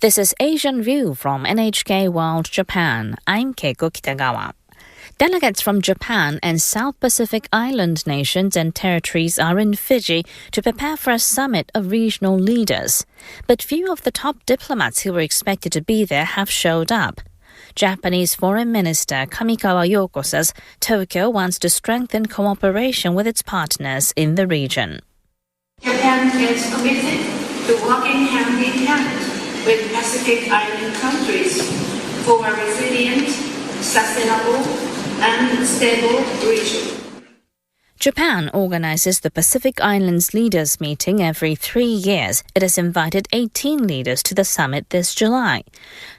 This is Asian View from NHK World Japan. I'm Keiko Kitagawa. Delegates from Japan and South Pacific Island nations and territories are in Fiji to prepare for a summit of regional leaders. But few of the top diplomats who were expected to be there have showed up. Japanese Foreign Minister Kamikawa Yoko says Tokyo wants to strengthen cooperation with its partners in the region. Japan is committed to working hand in hand with Pacific Island countries for a resilient, sustainable, and stable region. Japan organizes the Pacific Islands Leaders Meeting every 3 years. It has invited 18 leaders to the summit this July.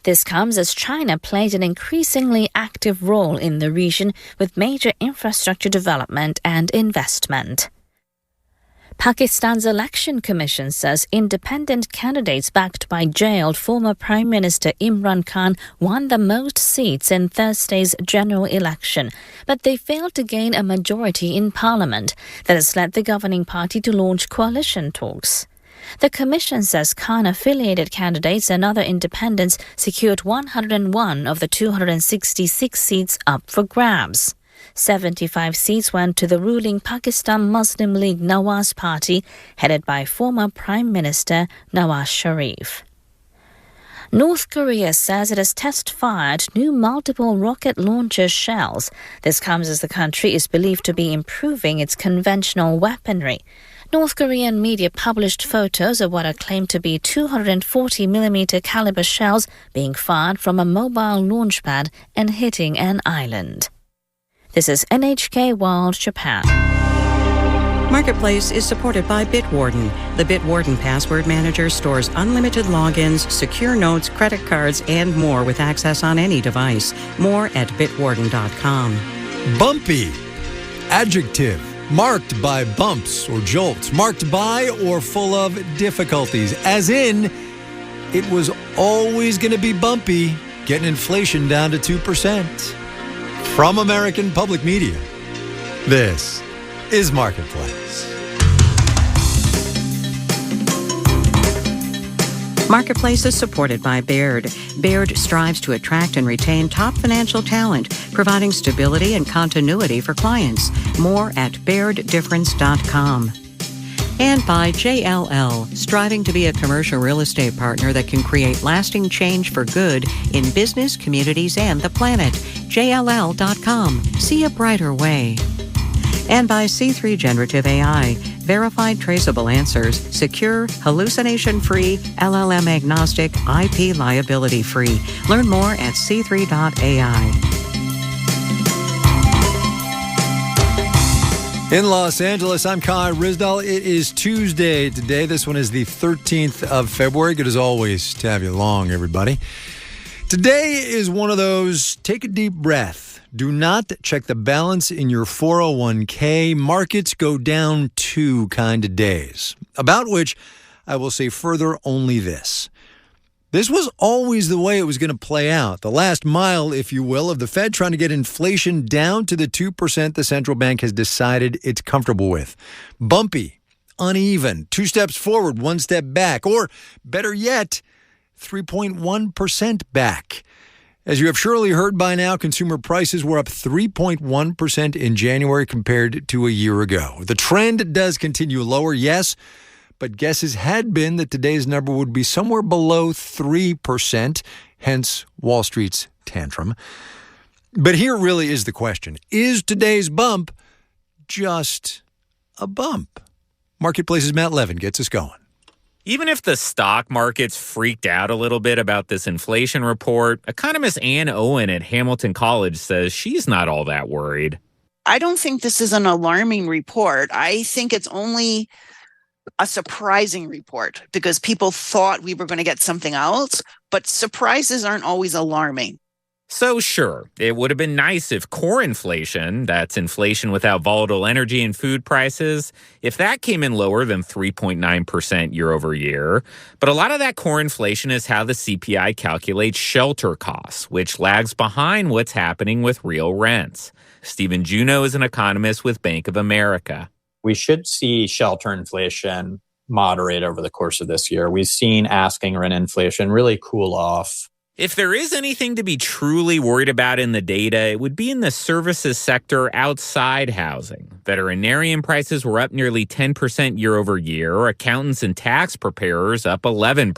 This comes as China plays an increasingly active role in the region with major infrastructure development and investment. Pakistan's Election Commission says independent candidates backed by jailed former Prime Minister Imran Khan won the most seats in Thursday's general election, but they failed to gain a majority in parliament. That has led the governing party to launch coalition talks. The commission says Khan-affiliated candidates and other independents secured 101 of the 266 seats up for grabs. 75 seats went to the ruling Pakistan Muslim League Nawaz Party, headed by former Prime Minister Nawaz Sharif. North Korea says it has test-fired new multiple rocket launcher shells. This comes as the country is believed to be improving its conventional weaponry. North Korean media published photos of what are claimed to be 240mm caliber shells being fired from a mobile launch pad and hitting an island. This is NHK World Japan. Marketplace is supported by Bitwarden. The Bitwarden Password Manager stores unlimited logins, secure notes, credit cards, and more with access on any device. More at bitwarden.com. Bumpy. Adjective. Marked by bumps or jolts. Marked by or full of difficulties. As in, it was always going to be bumpy, getting inflation down to 2%. From American Public Media, this is Marketplace. Marketplace is supported by Baird. Baird strives to attract and retain top financial talent, providing stability and continuity for clients. More at BairdDifference.com. And by JLL, striving to be a commercial real estate partner that can create lasting change for good in business, communities, and the planet. JLL.com. See a brighter way. And by C3 Generative AI, verified traceable answers, secure, hallucination-free, LLM-agnostic, IP liability-free. Learn more at c3.ai. In Los Angeles, I'm Kai Rizdal. It is Tuesday today. This one is the 13th of February. Good as always to have you along, everybody. Today is one of those, take a deep breath. Do not check the balance in your 401k. Markets go down 2 kind of days. About which I will say further only this. This was always the way it was going to play out. The last mile, if you will, of the Fed trying to get inflation down to the 2% the central bank has decided it's comfortable with. Bumpy, uneven, 2 steps forward, 1 step back, or better yet, 3.1% back. As you have surely heard by now, consumer prices were up 3.1% in January compared to a year ago. The trend does continue lower, yes, but guesses had been that today's number would be somewhere below 3%, hence Wall Street's tantrum. But here really is the question. Is today's bump just a bump? Marketplace's Matt Levin gets us going. Even if the stock market's freaked out a little bit about this inflation report, economist Ann Owen at Hamilton College says she's not all that worried. I don't think this is an alarming report. I think it's only a surprising report because people thought we were going to get something else, but surprises aren't always alarming. So sure, it would have been nice if core inflation, that's inflation without volatile energy and food prices, if that came in lower than 3.9% year over year. But a lot of that core inflation is how the CPI calculates shelter costs, which lags behind what's happening with real rents. Stephen Juneau is an economist with Bank of America. We should see shelter inflation moderate over the course of this year. We've seen asking rent inflation really cool off. If there is anything to be truly worried about in the data, it would be in the services sector outside housing. Veterinarian prices were up nearly 10% year over year. Accountants and tax preparers up 11%.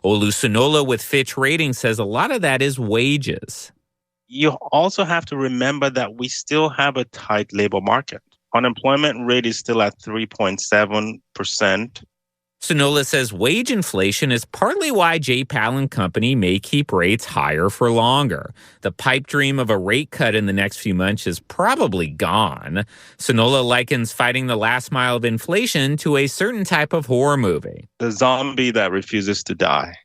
Olu Sonola with Fitch Ratings says a lot of that is wages. You also have to remember that we still have a tight labor market. Unemployment rate is still at 3.7%. Sonola says wage inflation is partly why J. Powell & Company may keep rates higher for longer. The pipe dream of a rate cut in the next few months is probably gone. Sonola likens fighting the last mile of inflation to a certain type of horror movie. The zombie that refuses to die.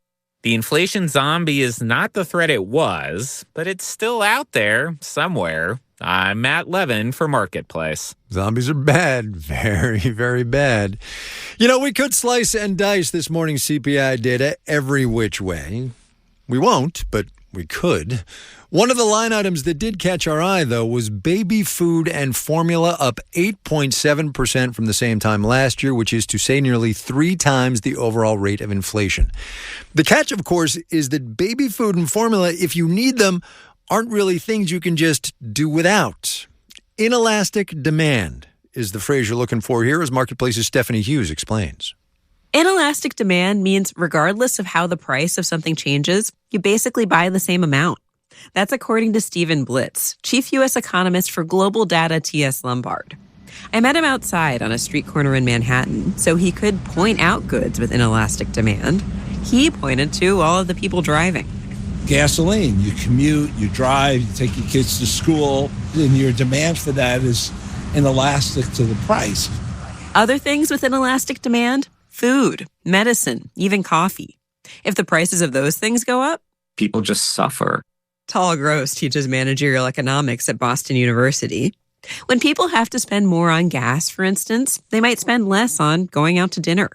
The inflation zombie is not the threat it was, but it's still out there somewhere. I'm Matt Levin for Marketplace. Zombies are bad. Very, very bad. You know, we could slice and dice this morning's CPI data every which way. We won't, but we could. One of the line items that did catch our eye, though, was baby food and formula up 8.7% from the same time last year, which is to say nearly 3 times the overall rate of inflation. The catch, of course, is that baby food and formula, if you need them, aren't really things you can just do without. Inelastic demand is the phrase you're looking for here, as Marketplace's Stephanie Hughes explains. Inelastic demand means regardless of how the price of something changes, you basically buy the same amount. That's according to Stephen Blitz, chief U.S. economist for Global Data TS Lombard. I met him outside on a street corner in Manhattan so he could point out goods with inelastic demand. He pointed to all of the people driving. Gasoline, you commute, you drive, you take your kids to school, and your demand for that is inelastic to the price. Other things with inelastic demand? Food, medicine, even coffee. If the prices of those things go up, people just suffer. Tal Gross teaches managerial economics at Boston University. When people have to spend more on gas, for instance, they might spend less on going out to dinner.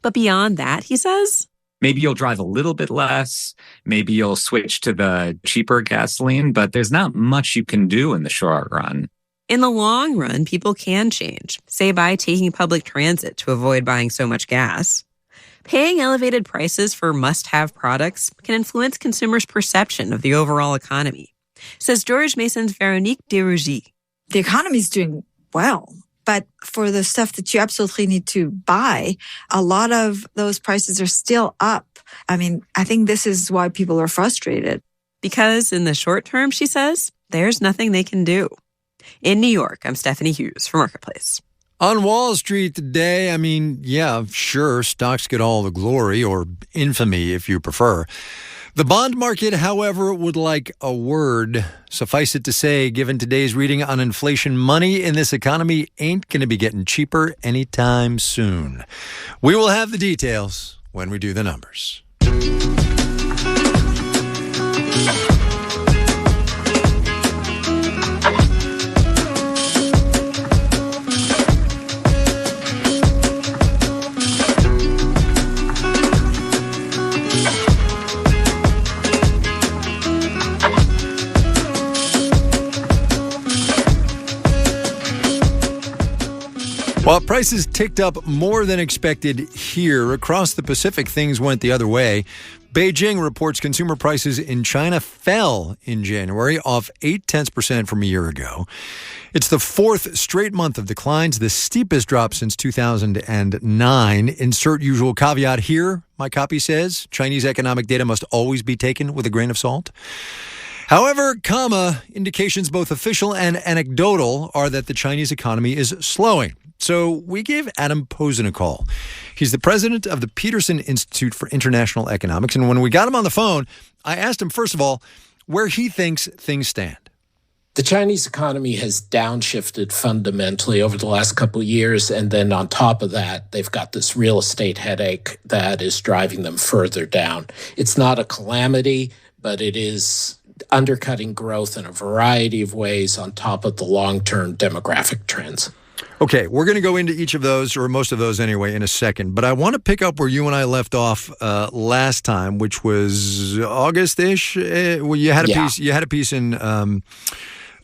But beyond that, he says, maybe you'll drive a little bit less. Maybe you'll switch to the cheaper gasoline, but there's not much you can do in the short run. In the long run, people can change, say by taking public transit to avoid buying so much gas. Paying elevated prices for must-have products can influence consumers' perception of the overall economy, says George Mason's Veronique Desrougy. The economy is doing well, but for the stuff that you absolutely need to buy, a lot of those prices are still up. I mean, I think this is why people are frustrated. Because in the short term, she says, there's nothing they can do. In New York, I'm Stephanie Hughes for Marketplace. On Wall Street today, I mean, yeah, sure, stocks get all the glory, or infamy if you prefer. The bond market, however, would like a word. Suffice it to say, given today's reading on inflation, money in this economy ain't going to be getting cheaper anytime soon. We will have the details when we do the numbers. While prices ticked up more than expected here, across the Pacific, things went the other way. Beijing reports consumer prices in China fell in January, off 0.8% from a year ago. It's the 4th straight month of declines, the steepest drop since 2009. Insert usual caveat here, my copy says. Chinese economic data must always be taken with a grain of salt. However, indications both official and anecdotal are that the Chinese economy is slowing. So we gave Adam Posen a call. He's the president of the Peterson Institute for International Economics. And when we got him on the phone, I asked him, first of all, where he thinks things stand. The Chinese economy has downshifted fundamentally over the last couple of years. And then on top of that, they've got this real estate headache that is driving them further down. It's not a calamity, but it is undercutting growth in a variety of ways on top of the long-term demographic trends. Okay, we're going to go into each of those, or most of those anyway, in a second. But I want to pick up where you and I left off last time, which was August-ish. You had a piece in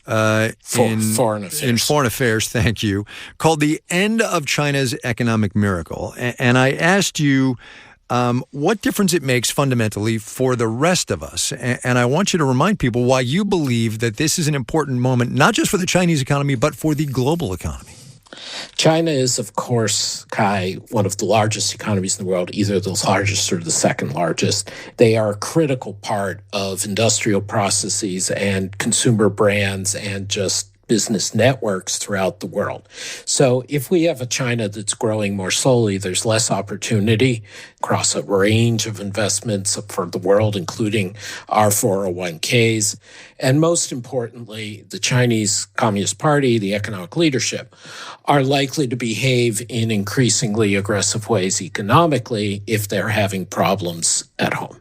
in foreign affairs. In foreign affairs, thank you, called The End of China's Economic Miracle. And I asked you what difference it makes fundamentally for the rest of us. And I want you to remind people why you believe that this is an important moment, not just for the Chinese economy, but for the global economy. China is, of course, Kai, one of the largest economies in the world, either the largest or the second largest. They are a critical part of industrial processes and consumer brands and just business networks throughout the world. So if we have a China that's growing more slowly, there's less opportunity across a range of investments for the world, including our 401ks. And most importantly, the Chinese Communist Party, the economic leadership, are likely to behave in increasingly aggressive ways economically if they're having problems at home.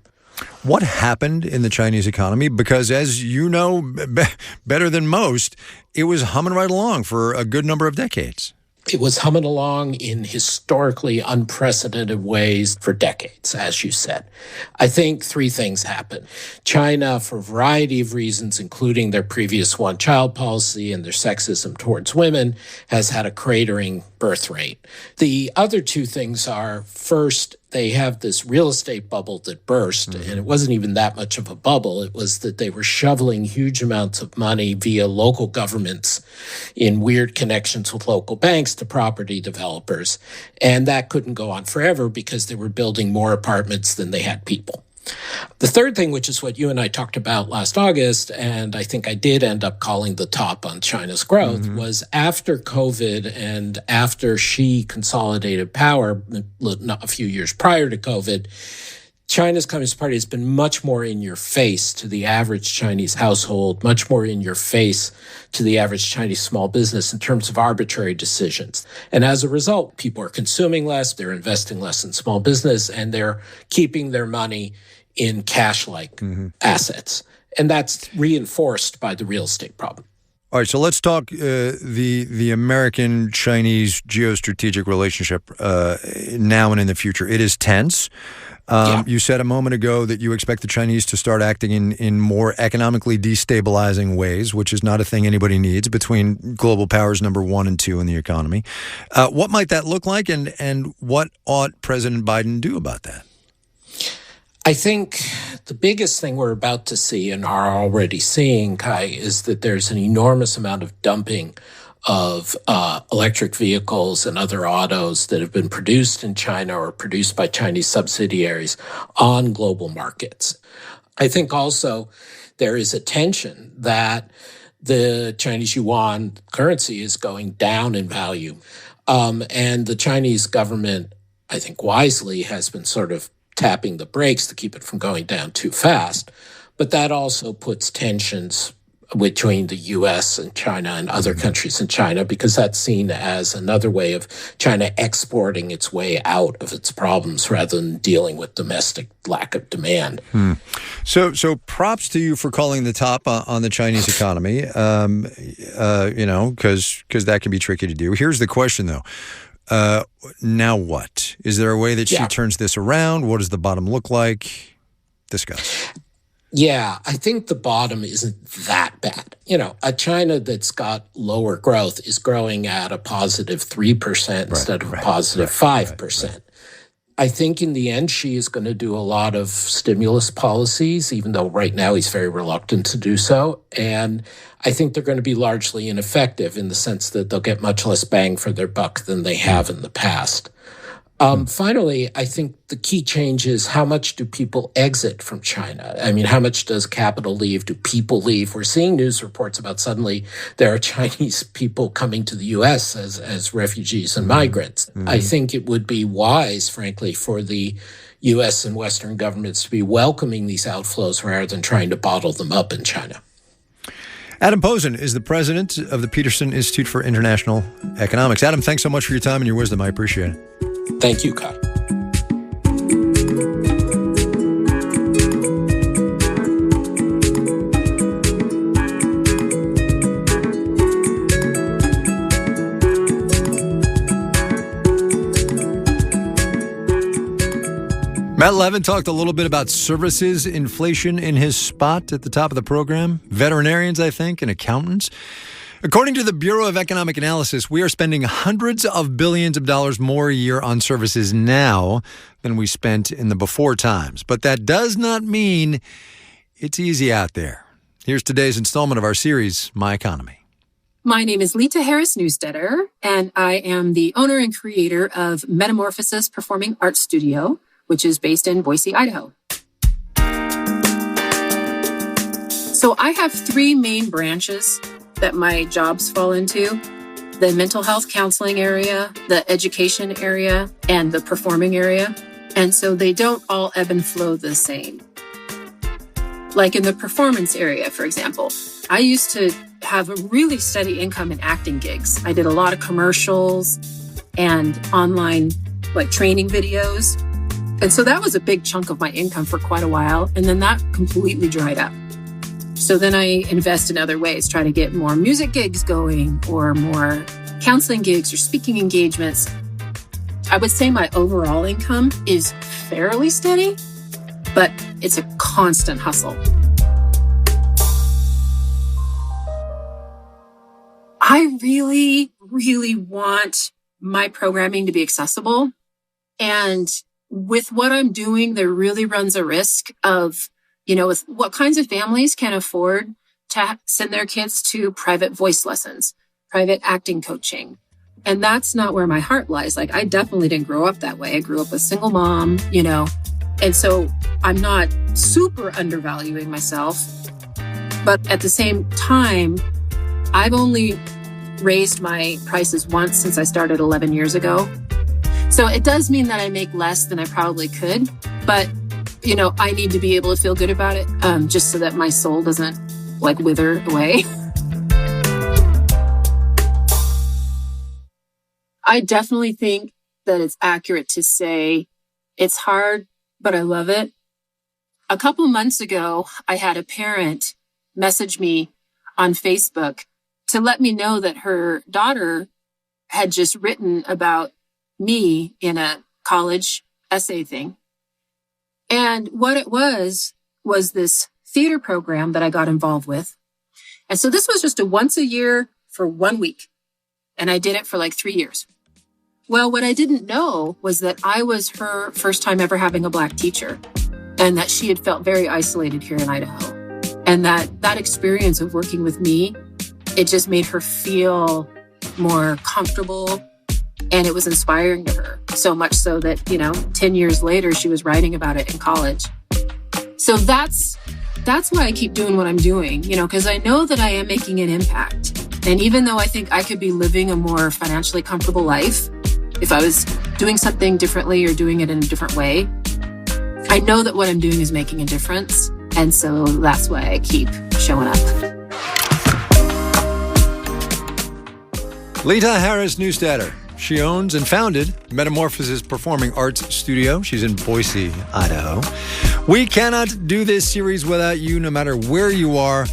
What happened in the Chinese economy? Because as you know better than most, it was humming right along for a good number of decades. It was humming along in historically unprecedented ways for decades, as you said. I think three things happened. China, for a variety of reasons, including their previous one-child policy and their sexism towards women, has had a cratering birth rate. The other two things are, first, they have this real estate bubble that burst, and it wasn't even that much of a bubble. It was that they were shoveling huge amounts of money via local governments in weird connections with local banks to property developers. And that couldn't go on forever because they were building more apartments than they had people. The third thing, which is what you and I talked about last August, and I think I did end up calling the top on China's growth, was after COVID and after Xi consolidated power a few years prior to COVID, China's Communist Party has been much more in your face to the average Chinese household, much more in your face to the average Chinese small business in terms of arbitrary decisions. And as a result, people are consuming less, they're investing less in small business, and they're keeping their money in cash-like assets. And that's reinforced by the real estate problem. All right, so let's talk the American-Chinese geostrategic relationship now and in the future. It is tense. You said a moment ago that you expect the Chinese to start acting in more economically destabilizing ways, which is not a thing anybody needs between global powers number 1 and 2 in the economy. What might that look like, and what ought President Biden do about that? I think the biggest thing we're about to see and are already seeing, Kai, is that there's an enormous amount of dumping of electric vehicles and other autos that have been produced in China or produced by Chinese subsidiaries on global markets. I think also there is a tension that the Chinese yuan currency is going down in value. And the Chinese government, I think wisely, has been sort of tapping the brakes to keep it from going down too fast. But that also puts tensions between the U.S. and China and other countries in China, because that's seen as another way of China exporting its way out of its problems rather than dealing with domestic lack of demand. So props to you for calling the top on the Chinese economy, because that can be tricky to do. Here's the question, though. Now what? Is there a way that she turns this around? What does the bottom look like? Discuss. Yeah, I think the bottom isn't that bad. A China that's got lower growth is growing at a positive 3% instead of a positive 5%. I think in the end, Xi is going to do a lot of stimulus policies, even though right now he's very reluctant to do so. And I think they're going to be largely ineffective in the sense that they'll get much less bang for their buck than they have in the past. Finally, I think the key change is how much do people exit from China? I mean, how much does capital leave? Do people leave? We're seeing news reports about suddenly there are Chinese people coming to the U.S. as refugees and migrants. I think it would be wise, frankly, for the U.S. and Western governments to be welcoming these outflows rather than trying to bottle them up in China. Adam Posen is the president of the Peterson Institute for International Economics. Adam, thanks so much for your time and your wisdom. I appreciate it. Thank you, Kai. Matt Levin talked a little bit about services inflation in his spot at the top of the program. Veterinarians, I think, and accountants. According to the Bureau of Economic Analysis, we are spending hundreds of billions of dollars more a year on services now than we spent in the before times. But that does not mean it's easy out there. Here's today's installment of our series, My Economy. My name is Lita Harris Newstetter, and I am the owner and creator of Metamorphosis Performing Arts Studio, which is based in Boise, Idaho. So I have three main branches that my jobs fall into: the mental health counseling area, the education area, and the performing area. And so they don't all ebb and flow the same. Like in the performance area, for example, I used to have a really steady income in acting gigs. I did a lot of commercials and online training videos. And so that was a big chunk of my income for quite a while. And then that completely dried up. So then I invest in other ways, try to get more music gigs going or more counseling gigs or speaking engagements. I would say my overall income is fairly steady, but it's a constant hustle. I really, really want my programming to be accessible. And with what I'm doing, there really runs a risk of, with what kinds of families can afford to send their kids to private voice lessons, private acting coaching. And that's not where my heart lies. I definitely didn't grow up that way. I grew up a single mom, and so I'm not super undervaluing myself. But at the same time, I've only raised my prices once since I started 11 years ago. So it does mean that I make less than I probably could, but, I need to be able to feel good about it, just so that my soul doesn't wither away. I definitely think that it's accurate to say it's hard, but I love it. A couple months ago, I had a parent message me on Facebook to let me know that her daughter had just written about me in a college essay thing. And what it was this theater program that I got involved with. And so this was just a once a year for 1 week. And I did it for 3 years. Well, what I didn't know was that I was her first time ever having a Black teacher, and that she had felt very isolated here in Idaho. And that experience of working with me, it just made her feel more comfortable, and it was inspiring to her. So much so that, 10 years later, she was writing about it in college. So that's why I keep doing what I'm doing, because I know that I am making an impact. And even though I think I could be living a more financially comfortable life if I was doing something differently or doing it in a different way, I know that what I'm doing is making a difference. And so that's why I keep showing up. Lita Harris Newstetter. She owns and founded Metamorphosis Performing Arts Studio. She's in Boise, Idaho. We cannot do this series without you, no matter where you are.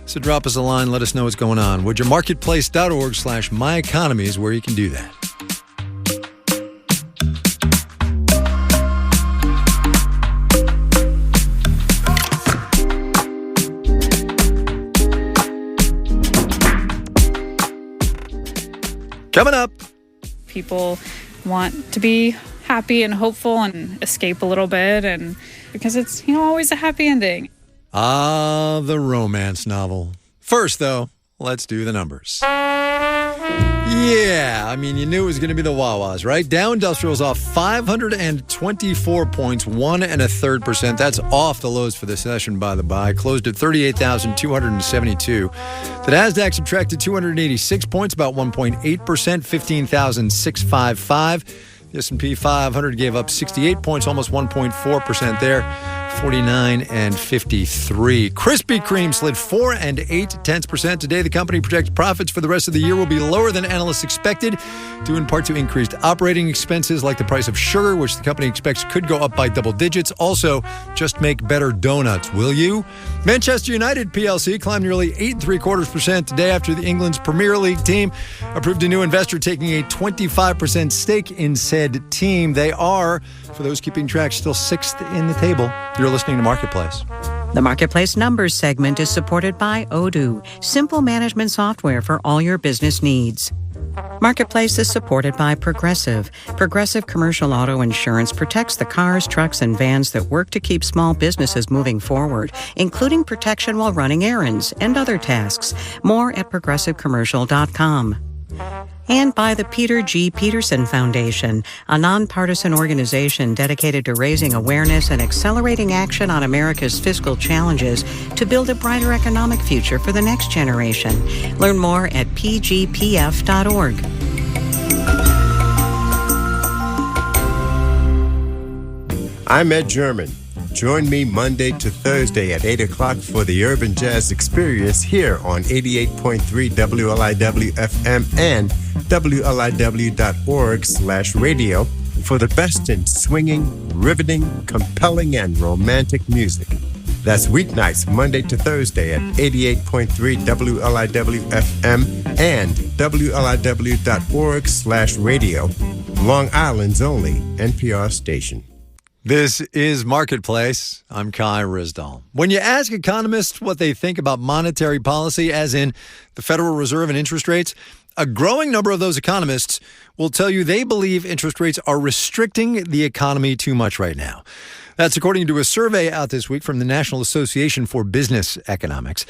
So drop us a line. Let us know what's going on. WoodyaMarketplace.org/myeconomy is where you can do that. Coming up. People want to be happy and hopeful and escape a little bit, and because it's, always a happy ending. Ah, the romance novel. First, though, let's do the numbers. Yeah, you knew it was going to be the Wawas, right? Dow Industrial's off 524 points, 1 1/3%. That's off the lows for the session, by the by. Closed at 38,272. The Nasdaq subtracted 286 points, about 1.8%, 15,655. The S&P 500 gave up 68 points, almost 1.4% there. 49 and 53. Krispy Kreme slid 4 8/10%. Today, the company projects profits for the rest of the year will be lower than analysts expected, due in part to increased operating expenses like the price of sugar, which the company expects could go up by double digits. Also, just make better donuts, will you? Manchester United PLC climbed nearly 8.75% today after the England's Premier League team approved a new investor taking a 25% stake in said Fed team. They are, for those keeping track, still 6th in the table. You're listening to Marketplace. The Marketplace Numbers segment is supported by Odoo, simple management software for all your business needs. Marketplace is supported by Progressive. Progressive Commercial Auto Insurance protects the cars, trucks, and vans that work to keep small businesses moving forward, including protection while running errands and other tasks. More at progressivecommercial.com. And by the Peter G. Peterson Foundation, a nonpartisan organization dedicated to raising awareness and accelerating action on America's fiscal challenges to build a brighter economic future for the next generation. Learn more at pgpf.org. I'm Ed German. Join me Monday to Thursday at 8 o'clock for the Urban Jazz Experience here on 88.3 WLIW-FM and WLIW.org/radio for the best in swinging, riveting, compelling, and romantic music. That's weeknights Monday to Thursday at 88.3 WLIW-FM and WLIW.org/radio, Long Island's only NPR station. This is Marketplace. I'm Kai Ryssdal. When you ask economists what they think about monetary policy, as in the Federal Reserve and interest rates, a growing number of those economists will tell you they believe interest rates are restricting the economy too much right now. That's according to a survey out this week from the National Association for Business Economics.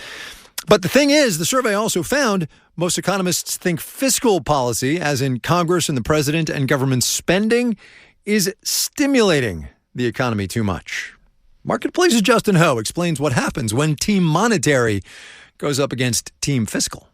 But the thing is, the survey also found most economists think fiscal policy, as in Congress and the president and government spending, is stimulating the economy too much. Marketplace's Justin Ho explains what happens when Team Monetary goes up against Team Fiscal.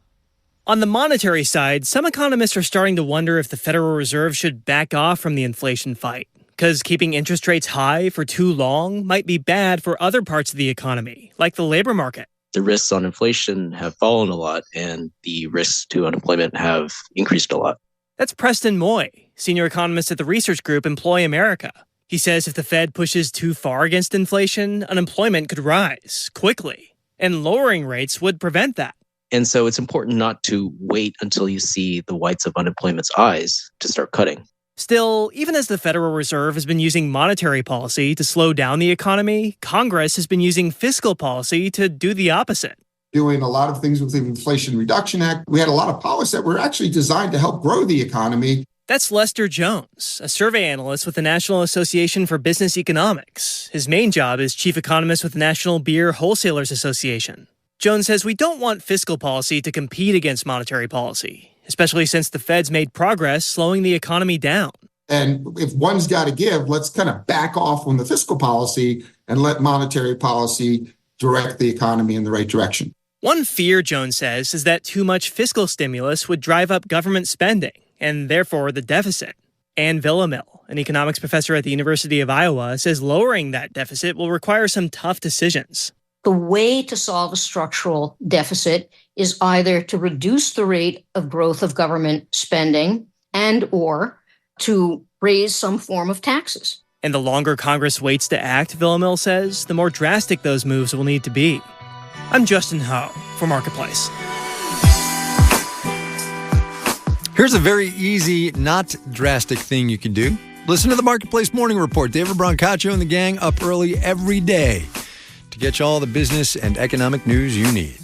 On the monetary side, some economists are starting to wonder if the Federal Reserve should back off from the inflation fight, because keeping interest rates high for too long might be bad for other parts of the economy, like the labor market. The risks on inflation have fallen a lot, and the risks to unemployment have increased a lot. That's Preston Moy, senior economist at the research group Employ America. He says if the Fed pushes too far against inflation, unemployment could rise quickly, and lowering rates would prevent that. And so it's important not to wait until you see the whites of unemployment's eyes to start cutting. Still, even as the Federal Reserve has been using monetary policy to slow down the economy, Congress has been using fiscal policy to do the opposite. Doing a lot of things with the Inflation Reduction Act. We had a lot of policies that were actually designed to help grow the economy. That's Lester Jones, a survey analyst with the National Association for Business Economics. His main job is chief economist with the National Beer Wholesalers Association. Jones says we don't want fiscal policy to compete against monetary policy, especially since the Fed's made progress slowing the economy down. And if one's got to give, let's kind of back off on the fiscal policy and let monetary policy direct the economy in the right direction. One fear, Jones says, is that too much fiscal stimulus would drive up government spending, and therefore the deficit. Ann Villamil, an economics professor at the University of Iowa, says lowering that deficit will require some tough decisions. The way to solve a structural deficit is either to reduce the rate of growth of government spending and or to raise some form of taxes. And the longer Congress waits to act, Villamil says, the more drastic those moves will need to be. I'm Justin Ho for Marketplace. Here's a very easy, not drastic thing you can do. Listen to the Marketplace Morning Report. David Brancaccio and the gang up early every day to get you all the business and economic news you need.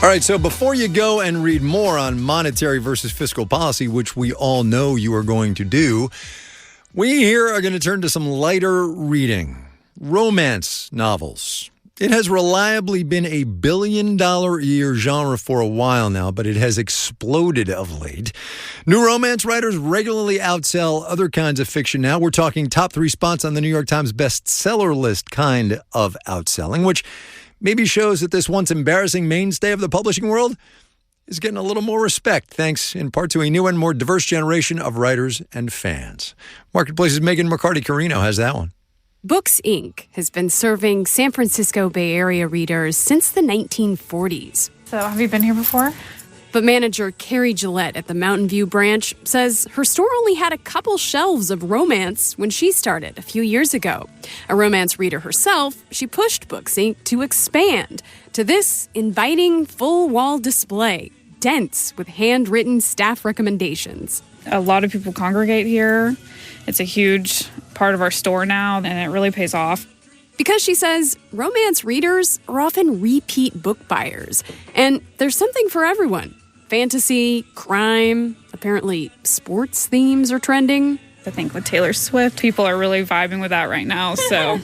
All right, so before you go and read more on monetary versus fiscal policy, which we all know you are going to do, we here are going to turn to some lighter reading. Romance novels. It has reliably been a billion-dollar-a-year genre for a while now, but it has exploded of late. New romance writers regularly outsell other kinds of fiction now. We're talking top 3 spots on the New York Times bestseller list kind of outselling, which maybe shows that this once embarrassing mainstay of the publishing world is getting a little more respect, thanks in part to a new and more diverse generation of writers and fans. Marketplace's Megan McCarty-Carino has that one. Books, Inc. has been serving San Francisco Bay Area readers since the 1940s. So have you been here before? But manager Carrie Gillette at the Mountain View branch says her store only had a couple shelves of romance when she started a few years ago. A romance reader herself, she pushed Books Inc. to expand to this inviting full-wall display, dense with handwritten staff recommendations. A lot of people congregate here. It's a huge part of our store now, and it really pays off. Because she says romance readers are often repeat book buyers, and there's something for everyone. Fantasy, crime, apparently sports themes are trending. I think with Taylor Swift, people are really vibing with that right now, so.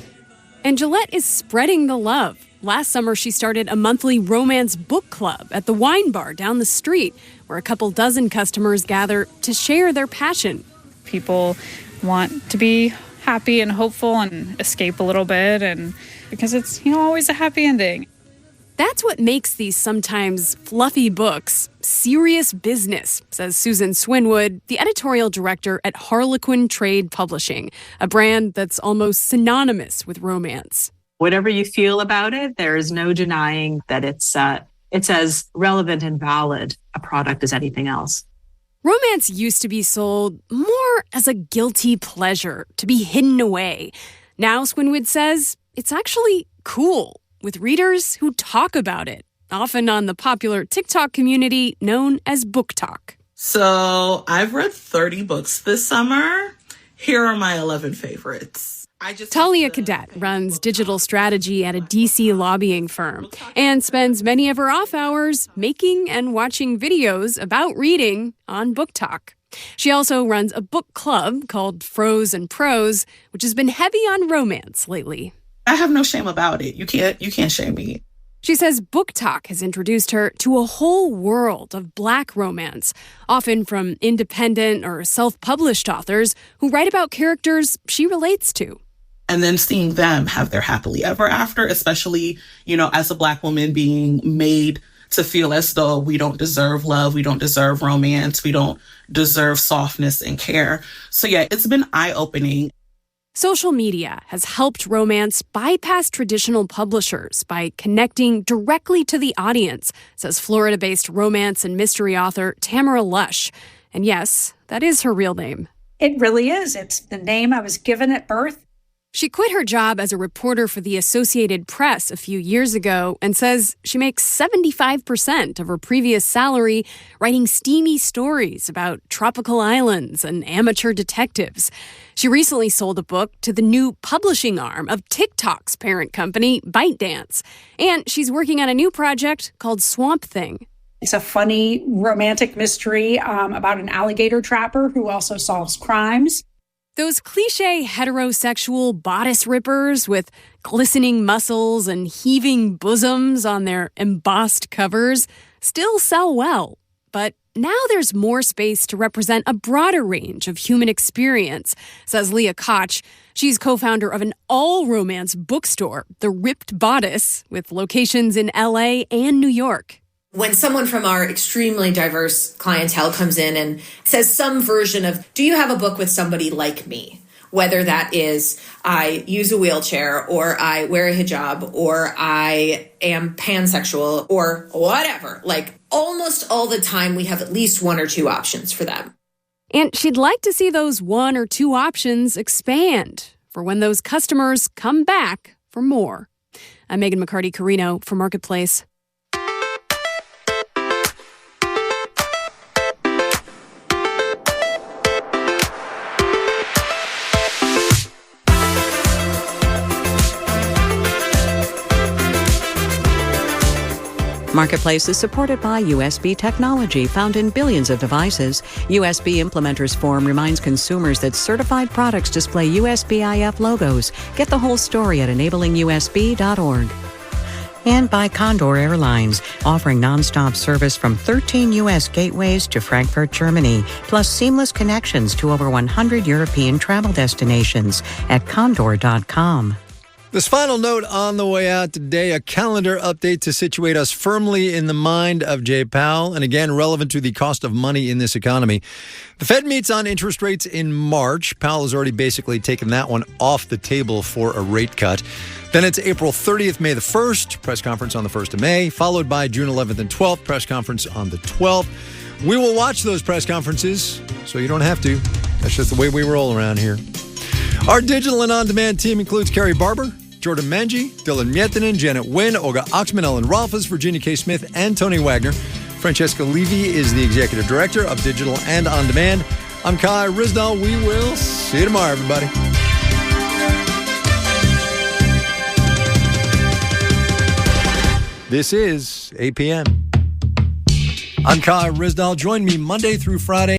And Gillette is spreading the love. Last summer, she started a monthly romance book club at the wine bar down the street, where a couple dozen customers gather to share their passion. People want to be happy and hopeful and escape a little bit, and because it's, always a happy ending. That's what makes these sometimes fluffy books serious business, says Susan Swinwood, the editorial director at Harlequin Trade Publishing, a brand that's almost synonymous with romance. Whatever you feel about it, there is no denying that it's as relevant and valid a product as anything else. Romance used to be sold more as a guilty pleasure to be hidden away. Now, Swinwood says, it's actually cool, with readers who talk about it, often on the popular TikTok community known as BookTok. So I've read 30 books this summer. Here are my 11 favorites. Talia Cadet runs digital strategy at a DC lobbying firm and spends many of her off hours making and watching videos about reading on BookTok. She also runs a book club called Froze and Prose, which has been heavy on romance lately. I have no shame about it. You can't shame me. She says BookTok has introduced her to a whole world of Black romance, often from independent or self-published authors who write about characters she relates to. And then seeing them have their happily ever after, especially, as a Black woman being made to feel as though we don't deserve love, we don't deserve romance, we don't deserve softness and care. So yeah, it's been eye-opening. Social media has helped romance bypass traditional publishers by connecting directly to the audience, says Florida-based romance and mystery author Tamara Lush. And yes, that is her real name. It really is. It's the name I was given at birth. She quit her job as a reporter for the Associated Press a few years ago and says she makes 75% of her previous salary writing steamy stories about tropical islands and amateur detectives. She recently sold a book to the new publishing arm of TikTok's parent company, ByteDance. And she's working on a new project called Swamp Thing. It's a funny romantic mystery about an alligator trapper who also solves crimes. Those cliche heterosexual bodice rippers with glistening muscles and heaving bosoms on their embossed covers still sell well. But now there's more space to represent a broader range of human experience, says Leah Koch. She's co-founder of an all-romance bookstore, The Ripped Bodice, with locations in LA and New York. When someone from our extremely diverse clientele comes in and says some version of, do you have a book with somebody like me? Whether that is, I use a wheelchair, or I wear a hijab, or I am pansexual, or whatever. Like almost all the time, we have at least one or two options for them. And she'd like to see those one or two options expand for when those customers come back for more. I'm Megan McCarty-Carino for Marketplace. Marketplace is supported by USB technology found in billions of devices. USB Implementers Forum reminds consumers that certified products display USB-IF logos. Get the whole story at enablingus.org. And by Condor Airlines, offering nonstop service from 13 U.S. gateways to Frankfurt, Germany, plus seamless connections to over 100 European travel destinations at condor.com. This final note on the way out today, a calendar update to situate us firmly in the mind of Jay Powell, and again, relevant to the cost of money in this economy. The Fed meets on interest rates in March. Powell has already basically taken that one off the table for a rate cut. Then it's April 30th, May the 1st, press conference on the 1st of May, followed by June 11th and 12th, press conference on the 12th. We will watch those press conferences, so you don't have to. That's just the way we roll around here. Our digital and on-demand team includes Carrie Barber, Jordan Manji, Dylan Miettinen, Janet Wynn, Olga Oxman, Ellen Rolfes, Virginia K. Smith, and Tony Wagner. Francesca Levy is the executive director of Digital and On Demand. I'm Kai Ryssdal. We will see you tomorrow, everybody. This is 8 p.m. I'm Kai Ryssdal. Join me Monday through Friday.